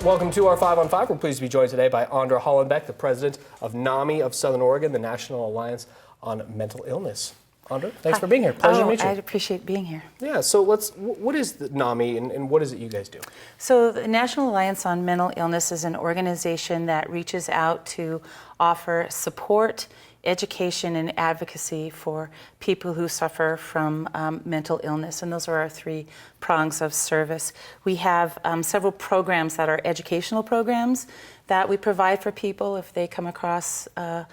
Welcome to our 5 on 5. We're pleased to be joined today by Andra Hollenbeck, the president of NAMI of Southern Oregon, the National Alliance on Mental Illness. Andra, thanks for being here. Pleasure to meet you. I appreciate being here. Yeah, so what is the NAMI and what is it you guys do? So the National Alliance on Mental Illness is an organization that reaches out to offer support, education, and advocacy for people who suffer from mental illness, and those are our 3 prongs of service. We have several programs that are educational programs that we provide for people if they come across a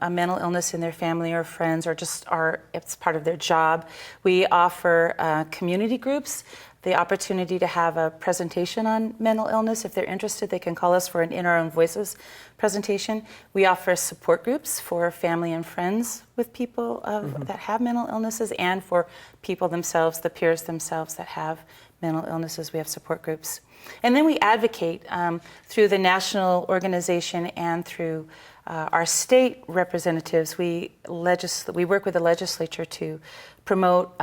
mental illness in their family or friends, or just it's part of their job. We offer community groups the opportunity to have a presentation on mental illness. If they're interested, they can call us for an In Our Own Voices presentation. We offer support groups for family and friends with people that have mental illnesses, and for people themselves, the peers themselves that have mental illnesses. We have support groups. And then we advocate through the national organization and through our state representatives. We work with the legislature to promote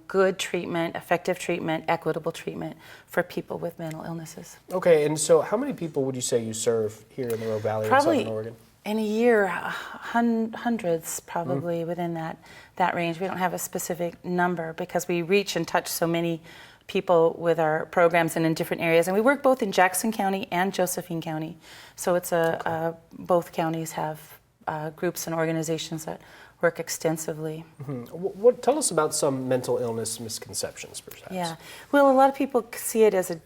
good treatment, effective treatment, equitable treatment for people with mental illnesses. Okay, and so how many people would you say you serve here in the Rogue Valley in Southern Oregon? In a year, hundreds probably within that range. We don't have a specific number because we reach and touch so many people with our programs and in different areas. And we work both in Jackson County and Josephine County. So it's both counties have groups and organizations that work extensively. Tell us about some mental illness misconceptions, perhaps. Yeah, well, a lot of people see it as a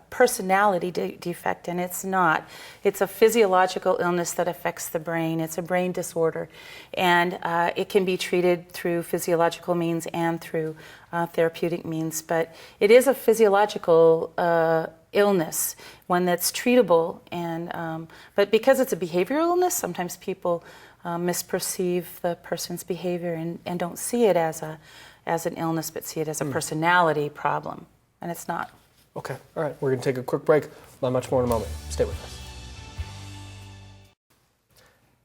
personality defect, and it's not. It's a physiological illness that affects the brain. It's a brain disorder, and it can be treated through physiological means and through therapeutic means, but it is a physiological illness, one that's treatable, and but because it's a behavioral illness, sometimes people misperceive the person's behavior and don't see it as an illness, but see it as a personality problem, and it's not. Okay, all right, we're going to take a quick break. Not much more in a moment. Stay with us.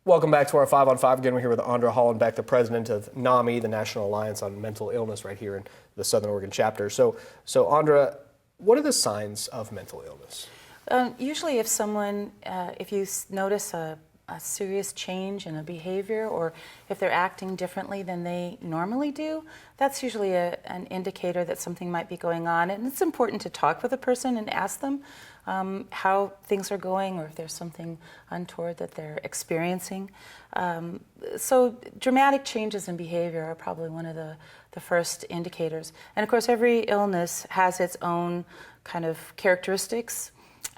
Welcome back to our 5 on 5. Again, we're here with Andra Hollenbeck, the president of NAMI, the National Alliance on Mental Illness, right here in the Southern Oregon chapter. So Andra, what are the signs of mental illness? Usually if you notice a serious change in a behavior, or if they're acting differently than they normally do, that's usually an indicator that something might be going on. And it's important to talk with a person and ask them how things are going, or if there's something untoward that they're experiencing. So dramatic changes in behavior are probably one of the first indicators. And of course, every illness has its own kind of characteristics.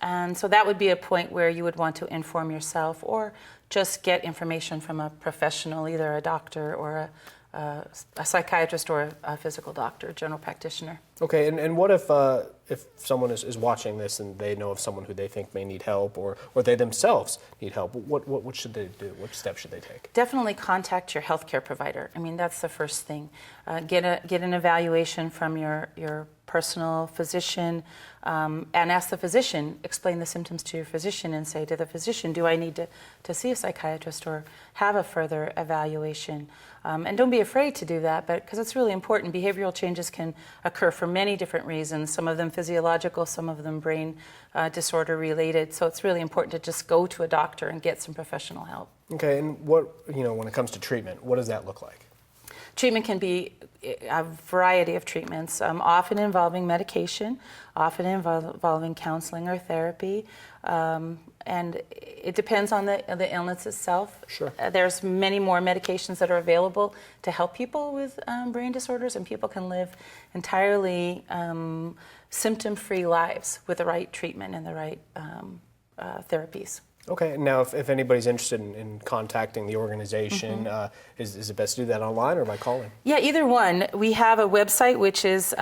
And so that would be a point where you would want to inform yourself, or just get information from a professional, either a doctor or a psychiatrist or a physical doctor, a general practitioner. Okay, and what if someone is watching this and they know of someone who they think may need help, or they themselves need help? What should they do? What steps should they take? Definitely contact your healthcare provider. I mean, that's the first thing. Get an evaluation from your personal physician, and ask the physician, explain the symptoms to your physician, and say to the physician, do I need to see a psychiatrist or have a further evaluation? And don't be afraid to do that, because it's really important. Behavioral changes can occur for many different reasons, some of them physiological, some of them brain disorder related. So it's really important to just go to a doctor and get some professional help. Okay, and when it comes to treatment, what does that look like? Treatment can be a variety of treatments, often involving medication, often involving counseling or therapy, and it depends on the illness itself. Sure. There's many more medications that are available to help people with brain disorders, and people can live entirely symptom-free lives with the right treatment and the right therapies. Okay, now if anybody's interested in contacting the organization, is it best to do that online or by calling? Yeah, either one. We have a website which is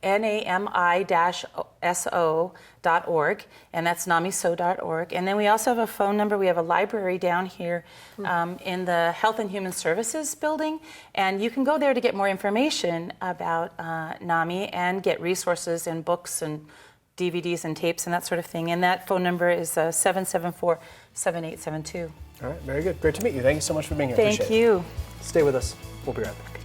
NAMI-SO.org, and that's namiso.org. And then we also have a phone number. We have a library down here in the Health and Human Services building, and you can go there to get more information about NAMI and get resources and books and DVDs and tapes and that sort of thing. And that phone number is 774-7872. All right, very good. Great to meet you. Thank you so much for being here. Thank you. Stay with us. We'll be right back.